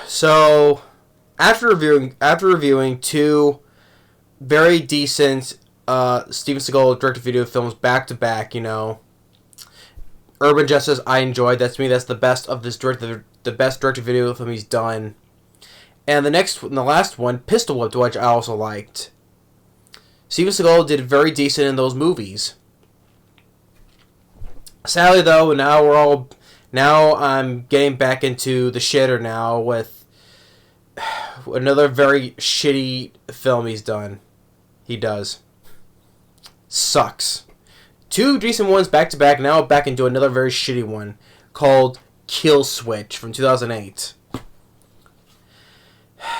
So, after reviewing two very decent Steven Seagal direct-to-video films back to back, Urban Justice I enjoyed. That's me. That's the best of the best direct-to-video film he's done. And the last one, Pistol Whipped, which I also liked. Steven Seagal did very decent in those movies. Sadly, though, now I'm getting back into the shitter now with another very shitty film he's done. He does. Sucks. Two decent ones back to back, now back into another very shitty one called Kill Switch from 2008.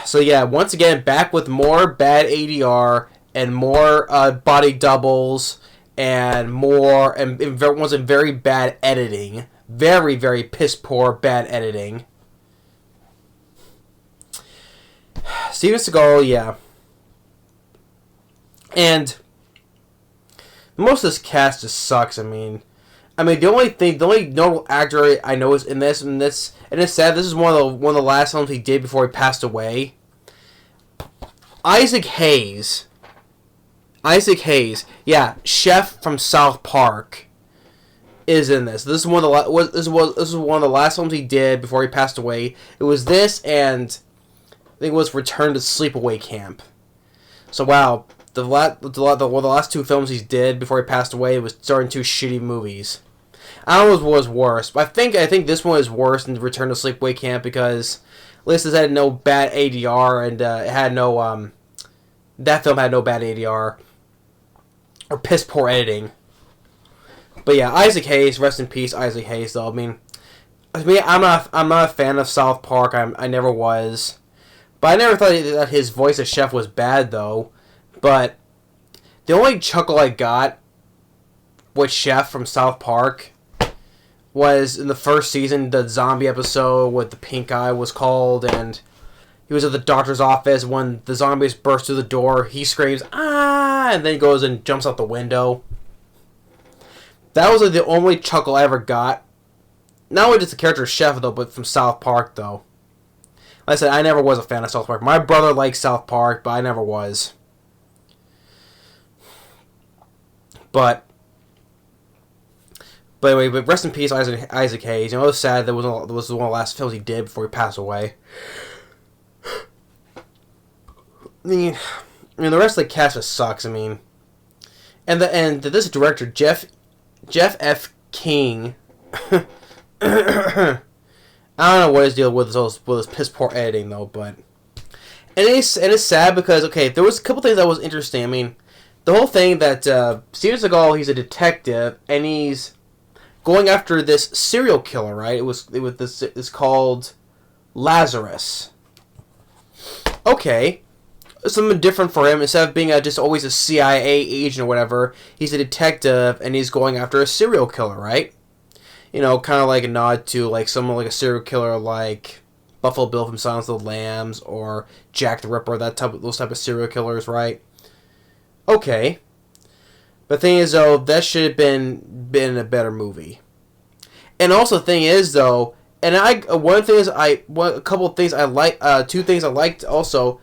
So yeah, once again, back with more bad ADR and more body doubles and more, and ones in very bad editing. Very, very piss poor bad editing. Steven Seagal, yeah. And most of this cast just sucks. I mean, the only notable actor I know is in this, and it's sad. This is one of the last films he did before he passed away. Isaac Hayes, yeah, Chef from South Park, is in this. This is one of the last films he did before he passed away. It was this, and I think it was Return to Sleepaway Camp. So wow, the last two films he did before he passed away, it was starring two shitty movies. I don't know what was worse, but I think this one is worse than Return to Sleepaway Camp because at least it had no bad ADR and it had no that film had no bad ADR or piss poor editing. But yeah, Isaac Hayes, rest in peace, Isaac Hayes. Though I'm not a fan of South Park. I never was, but I never thought that his voice as Chef was bad though. But the only chuckle I got with Chef from South Park was in the first season, the zombie episode with the pink eye was called, and he was at the doctor's office when the zombies burst through the door. He screams, "Ah!" and then he goes and jumps out the window. That was the only chuckle I ever got. Not only just the character of Chef, though, but from South Park, though. Like I said, I never was a fan of South Park. My brother likes South Park, but I never was. But anyway, rest in peace, Isaac Hayes. It was sad that was one of the last films he did before he passed away. I mean, the rest of the cast just sucks. I mean, and this director Jeff F. King. I don't know what his deal with his piss poor editing though, but and it's sad because there was a couple things that was interesting. I mean, the whole thing that Steven Seagal, he's a detective and he's going after this serial killer, right? It's called Lazarus. Okay. Something different for him. Instead of being just always a CIA agent or whatever, he's a detective and he's going after a serial killer, right? Kind of like a nod to like someone like a serial killer like Buffalo Bill from Silence of the Lambs or Jack the Ripper, those type of serial killers, right? Okay. But the thing is though, that should have been a better movie. And also the thing is though, and a couple of things I like, two things I liked also.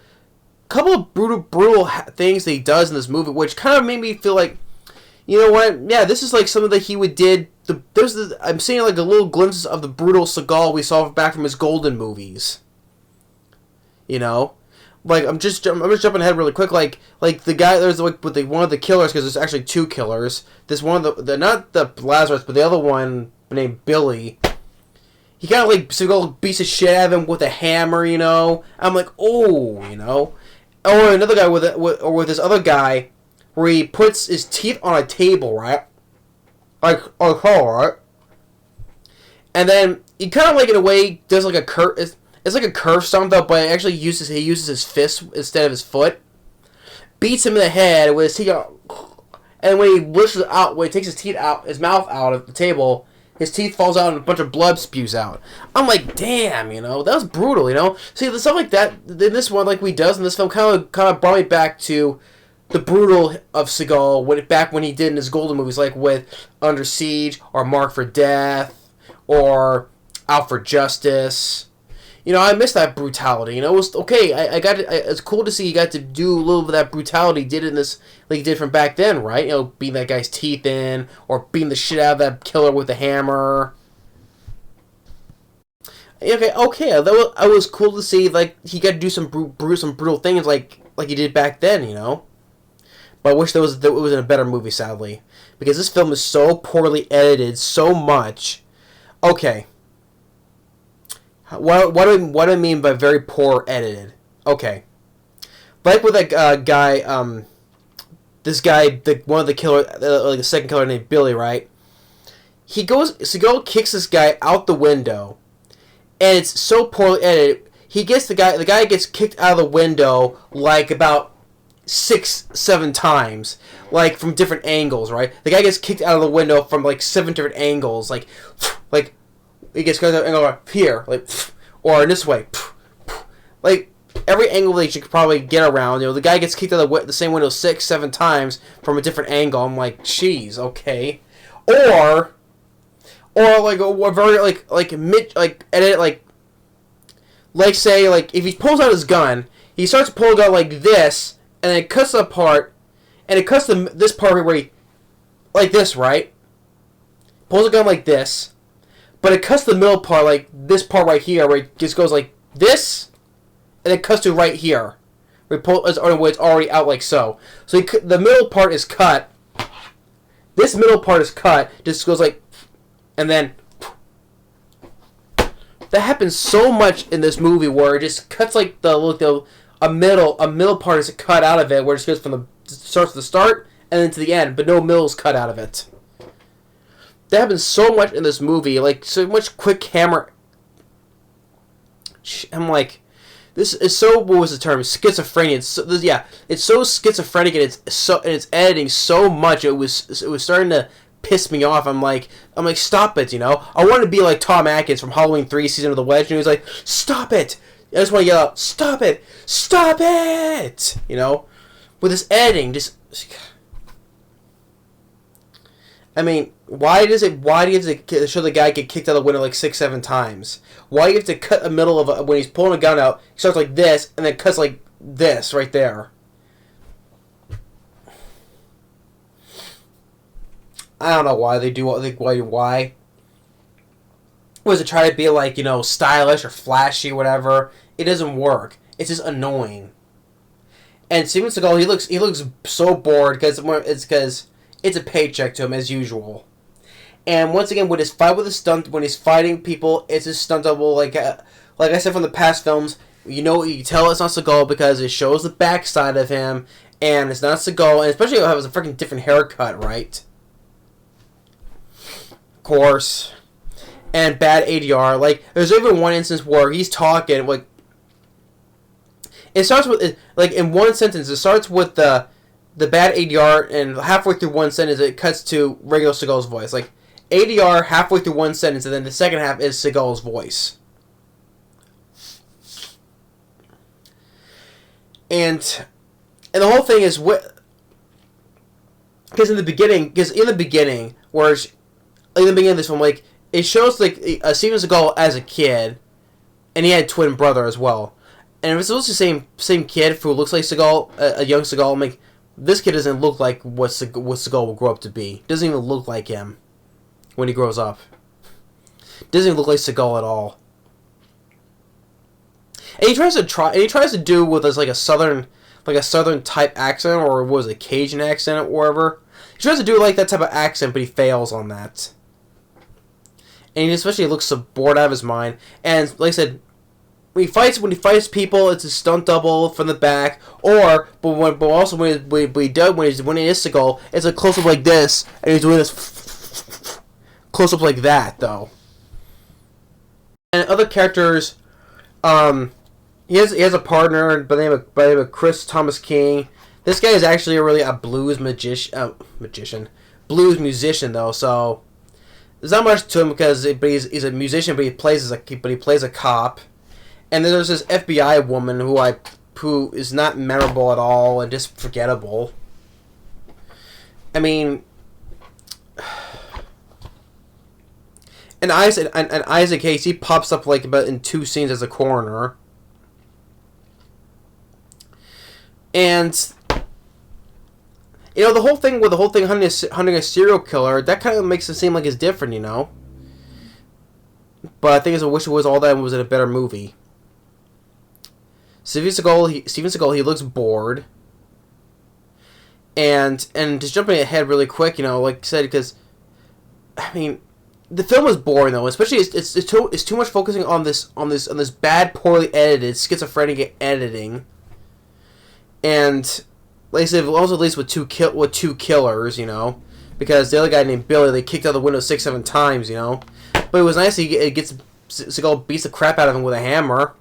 Couple of brutal things that he does in this movie, which kind of made me feel like, you know what? Yeah, this is like something that he did. I'm seeing like a little glimpses of the brutal Seagal we saw back from his Golden movies. Like I'm just jumping ahead really quick. Like the guy there's like with one of the killers, because there's actually two killers. This one of the not the Lazarus, but the other one named Billy. He kind of like Seagal beats the shit out of him with a hammer. I'm like, oh. Or another guy with this other guy, where he puts his teeth on a table, right? Like, right? And then he kind of like in a way does like a curve. It's like a curve stomp though, but he uses his fist instead of his foot. Beats him in the head with his teeth out, and when he lifts it out, when he takes his mouth out of the table, his teeth falls out and a bunch of blood spews out. I'm like, damn, that was brutal, See, the stuff like that in this one, like we does in this film, kind of brought me back to the brutal of Seagal back when he did in his Golden movies, like with Under Siege or Marked for Death or Out for Justice. I missed that brutality. It was okay. It's cool to see you got to do a little bit of that brutality. He did in this, like he did from back then, right? Beating that guy's teeth in, or beating the shit out of that killer with a hammer. Okay. That was cool to see. Like he got to do some brutal things, like he did back then. But I wish it was in a better movie, sadly, because this film is so poorly edited, so much. Okay. What do I mean by very poor edited? Okay. Like with that guy, this guy, one of the killer, like the second killer named Billy, right? Seagal kicks this guy out the window, and it's so poorly edited. The guy gets kicked out of the window like about 6-7 times, like from different angles, right? The guy gets kicked out of the window from like 7 different angles, like he gets kicked out of the angle here, like, or in this way, like every angle that you could probably get around. The guy gets kicked out of the same window 6-7 times from a different angle. I'm like, jeez, okay, or like a very edit like say like if he pulls out his gun, he starts pulling out like this. And then it cuts the part, and it cuts this part where he, like this, right? Pulls a gun like this, but it cuts the middle part, like this part right here, where it just goes like this, and then cuts to right here, where it's already out like so. So the middle part is cut. This middle part is cut, just goes like, and then that happens so much in this movie where it just cuts like a middle part is cut out of it, where it just goes starts at the start and then to the end, but no middle is cut out of it. That happens so much in this movie, like so much quick camera. I'm like, this is so. What was the term? Schizophrenia. It's so schizophrenic, and it's editing so much. It was starting to piss me off. I'm like, stop it. I want to be like Tom Atkins from Halloween 3: Season of the Witch, and he was like, stop it. I just want to yell out, stop it! Stop it! With this editing, just... I mean, why do you have to show the guy get kicked out of the window like 6-7 times? Why do you have to cut the middle of when he's pulling a gun out, he starts like this, and then cuts like this right there? I don't know why they do why. Was it try to be like, stylish or flashy, whatever? It doesn't work. It's just annoying. And Steven Seagal, he looks so bored because it's a paycheck to him as usual. And once again, with his fight with the stunt, when he's fighting people, it's a stunt double. Like I said from the past films, you can tell it's not Seagal because it shows the backside of him, and it's not Seagal, and especially if it has a freaking different haircut, right? Of course. And bad ADR. Like, there's even one instance where he's talking, like, it starts with, like, in one sentence, it starts with the bad ADR, and halfway through one sentence, it cuts to regular Seagal's voice. Like, ADR halfway through one sentence, and then the second half is Seagal's voice. And the whole thing is, because in the beginning, whereas, in the beginning of this film, like, it shows, like, Steven Seagal as a kid, and he had a twin brother as well. And if it's supposed to the same kid who looks like Seagal, a young Seagal, I'm like, this kid doesn't look like what Seagal will grow up to be. Doesn't even look like him when he grows up. Doesn't even look like Seagal at all. And he tries to do with us like a southern type accent, or was it Cajun accent or wherever. He tries to do like that type of accent, but he fails on that. And he especially looks so bored out of his mind. And like I said, when he fights people, it's a stunt double from the back. But also when it is Seagal, it's a close up like this, and he's doing this close up like that though. And other characters, he has a partner by the name of Chris Thomas King. This guy is actually a blues blues musician though. So there's not much to him because he's a musician, but he plays a cop. And then there's this FBI woman who is not memorable at all and just forgettable. I mean, and Isaac Hayes, he pops up like about in 2 scenes as a coroner. And the whole thing hunting a serial killer, that kind of makes it seem like it's different, But I think I wish it was all that and was in a better movie. Steven Seagal, he looks bored. And just jumping ahead really quick, like I said, because I mean, the film is boring though, especially it's too much focusing on this bad, poorly edited, schizophrenic editing. And like I said, also at least with two killers, because the other guy named Billy, they kicked out the window 6-7 times, But it was nice Seagal beats the crap out of him with a hammer.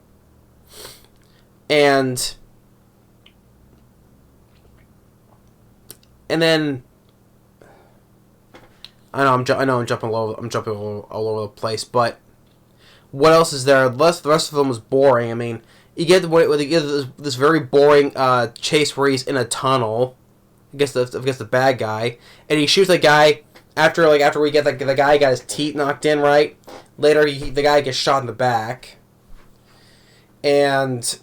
And then I know I'm jumping all over the place, but what else is there? The rest of the film was boring. I mean, you get this very boring chase where he's in a tunnel against the bad guy, and he shoots the guy after we get the guy got his teeth knocked in, right? Later, the guy gets shot in the back, and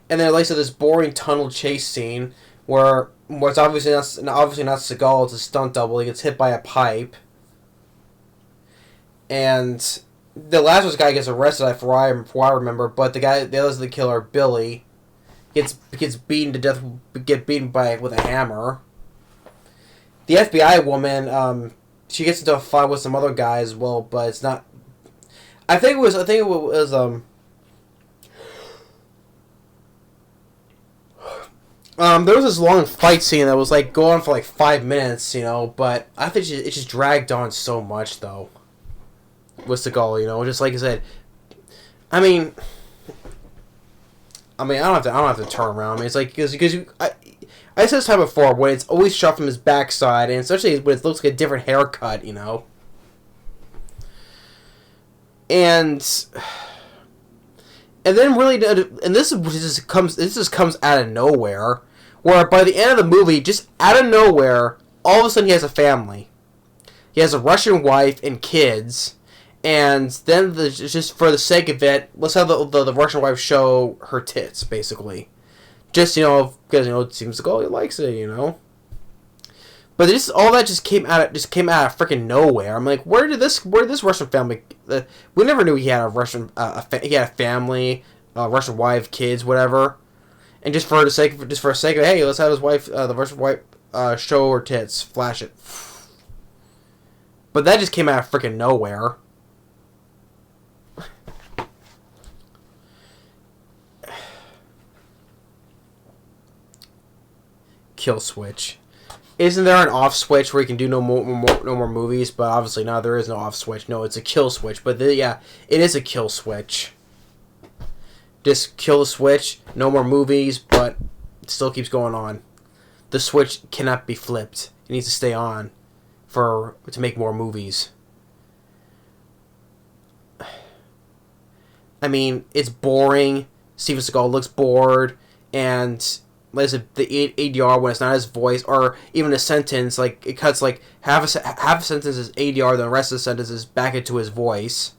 then like so this boring tunnel chase scene where it's obviously not Seagal, it's a stunt double. He gets hit by a pipe, and the Lazarus guy gets arrested. For what I remember, but the other killer, Billy, gets beaten to death. Get beaten with a hammer. The FBI woman, she gets into a fight with some other guy as well, but it's not. I think it was there was this long fight scene that was like going for like 5 minutes, but I think it just dragged on so much though. With Seagal, just like I said. I mean, I don't have to turn around. I mean, it's like because I said this time before when it's always shot from his backside, and especially when it looks like a different haircut, And then really, and this just comes out of nowhere, where by the end of the movie, just out of nowhere, all of a sudden he has a family. He has a Russian wife and kids, and then just for the sake of it, let's have the Russian wife show her tits, basically. Just, because, it seems like, he likes it, But all that just came out of freaking nowhere. I'm like, where did this Russian family? We never knew he had he had a family, Russian wife, kids, whatever. And just for the sake of hey, let's have his wife, the Russian wife, show her tits, flash it. But that just came out of freaking nowhere. Kill switch. Isn't there an off switch where you can do no more movies? But obviously, no, there is no off switch. No, it's a kill switch. But yeah, it is a kill switch. Just kill the switch. No more movies, but it still keeps going on. The switch cannot be flipped. It needs to stay on to make more movies. I mean, it's boring. Steven Seagal looks bored, and like I said, the ADR when it's not his voice, or even a sentence, like it cuts like half a sentence is ADR, the rest of the sentence is back into his voice.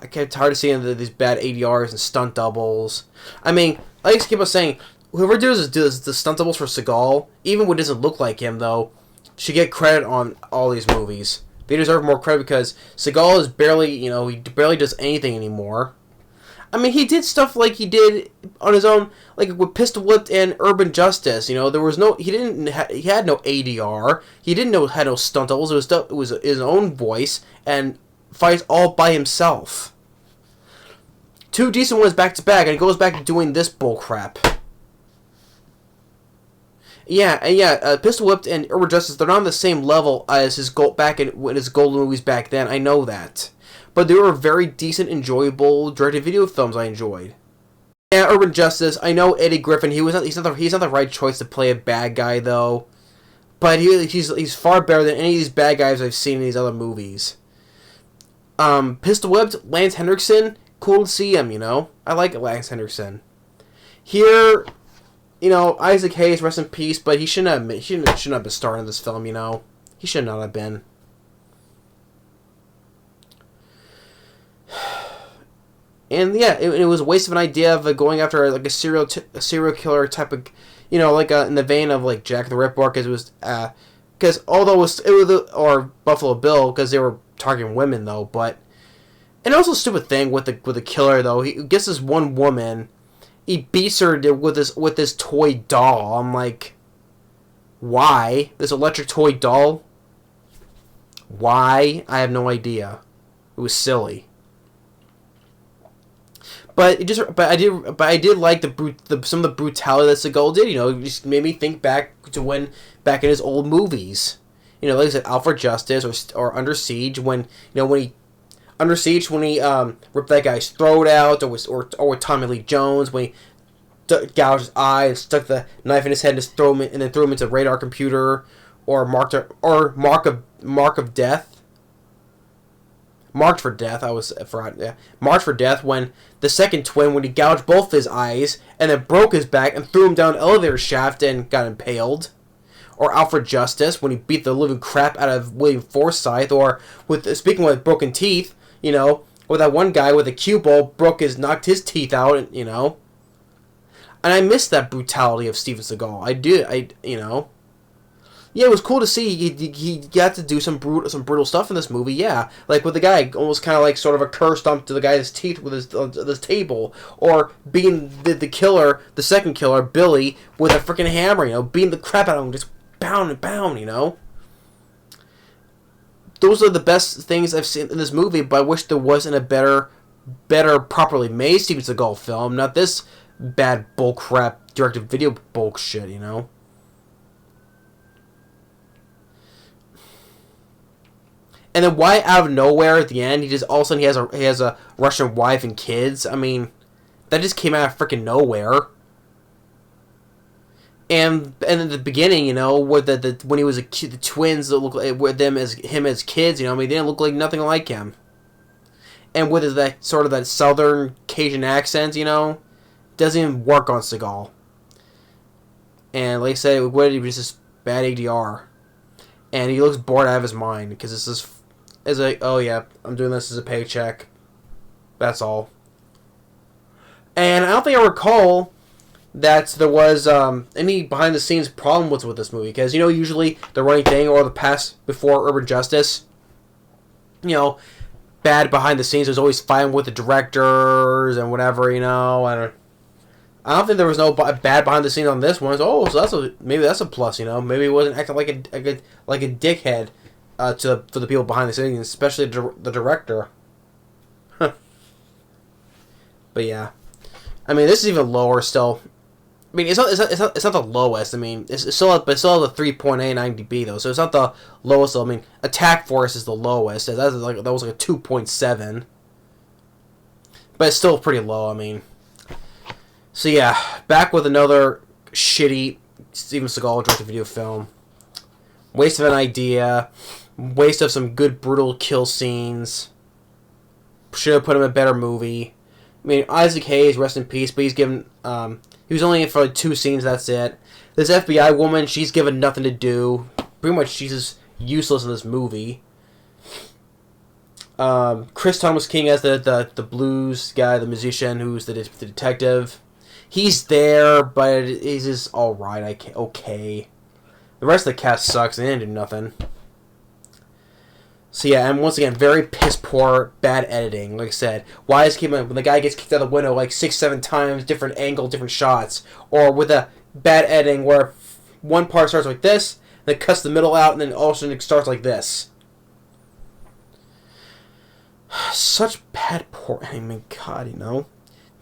It's hard to see these bad ADRs and stunt doubles. I mean, like I keep on saying, whoever does the stunt doubles for Seagal, even when it doesn't look like him though, should get credit on all these movies. They deserve more credit because Seagal is barely, he barely does anything anymore. I mean, he did stuff like he did on his own, like with Pistol Whipped and Urban Justice. There was no, he had no ADR. He had no stunt doubles. It was his own voice and fights all by himself. 2 decent ones back to back, and he goes back to doing this bull crap. Yeah, Pistol Whipped and Urban Justice, they're not on the same level as his golden movies back then. I know that. But they were very decent, enjoyable direct-to-video films I enjoyed. Yeah, Urban Justice, I know Eddie Griffin, he's not the right choice to play a bad guy, though. But he's far better than any of these bad guys I've seen in these other movies. Pistol Whipped, Lance Henriksen, cool to see him, I like Lance Henriksen. Here, Isaac Hayes, rest in peace, but he shouldn't have been starring in this film, He He should not have been. And yeah, it was a waste of an idea of going after like a serial killer type of, like in the vein of like Jack the Ripper, because it was because although it was or Buffalo Bill, because they were targeting women though, but and also a stupid thing with the killer though. He gets this one woman, he beats her with this toy doll. I'm like, why this electric toy doll? Why? I have no idea. It was silly. But I did like some of the brutality that Seagal did. It just made me think back in his old movies. Like I said, Out for Justice or Under Siege, when he ripped that guy's throat out, or with Tommy Lee Jones when he gouged his eye and stuck the knife in his head and just threw him into a radar computer, or Mark of Death. Marked for Death, Marked for Death, when the second twin, when he gouged both his eyes and then broke his back and threw him down an elevator shaft and got impaled. Or Out for Justice, when he beat the living crap out of William Forsythe. Or speaking with broken teeth, with that one guy with a cue ball knocked his teeth out, and And I miss that brutality of Steven Seagal. Yeah, it was cool to see he got to do some brutal stuff in this movie. Yeah, like with the guy almost kind of like sort of a curse stomp to the guy's teeth with this table, or beating the killer, the second killer, Billy, with a freaking hammer. Beating the crap out of him, just pound and pound. Those are the best things I've seen in this movie. But I wish there wasn't a better, properly made Steven Seagal film. Not this bad bullcrap direct-to-video bullshit. And then why out of nowhere at the end he just all of a sudden he has a Russian wife and kids? I mean, that just came out of freaking nowhere. And in the beginning, with when he was the twins that looked like, with them as kids, they didn't look like nothing like him. And with that sort of that southern Cajun accent, doesn't even work on Seagal. And like I said, he was just bad ADR. And he looks bored out of his mind because it's just oh yeah, I'm doing this as a paycheck. That's all. And I don't think I recall that there was any behind the scenes problem with this movie, because usually the running thing or the past before Urban Justice, bad behind the scenes. There's always fighting with the directors and whatever. I don't think there was no bad behind the scenes on this one. So maybe that's a plus. Maybe it wasn't acting like a dickhead for the people behind the scenes, especially the director. But yeah, I mean, this is even lower still. I mean, it's not the lowest. I mean, it's still at the 3.8 IMDb though, so it's not the lowest. I mean, Attack Force is the lowest. That was like a 2.7, but it's still pretty low. I mean. So yeah, back with another shitty Steven Seagal direct-to-video film. Waste of an idea. Waste of some good brutal kill scenes. Should have put him in a better movie. I mean, Isaac Hayes, rest in peace, but he's given... he was only in for like 2 scenes, that's it. This FBI woman, she's given nothing to do. Pretty much she's just useless in this movie. Chris Thomas King as the blues guy, the musician, who's the detective. He's there, but he's just alright. Okay. The rest of the cast sucks, and they didn't do nothing. So yeah, and once again, very piss poor, bad editing. Like I said, why is when the guy gets kicked out of the window like 6-7 times, different angle, different shots, or with a bad editing where one part starts like this, then cuts the middle out, and then all of a sudden it starts like this. Such bad poor. I mean, God,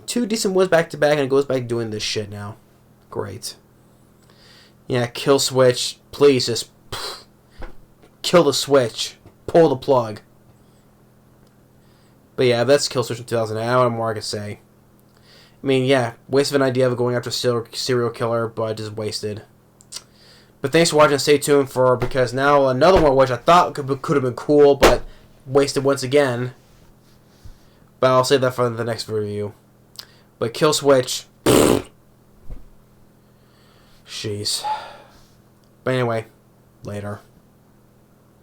2 decent ones back to back, and it goes back doing this shit now. Great. Yeah, kill switch. Please just kill the switch. Pull the plug. But yeah, that's Kill Switch from 2008. I don't know what more I can say. I mean, yeah, waste of an idea of going after a serial killer, but just wasted. But thanks for watching. Stay tuned because now another one which I thought could have been cool, but wasted once again. But I'll save that for the next review. But Kill Switch. Jeez. But anyway, later.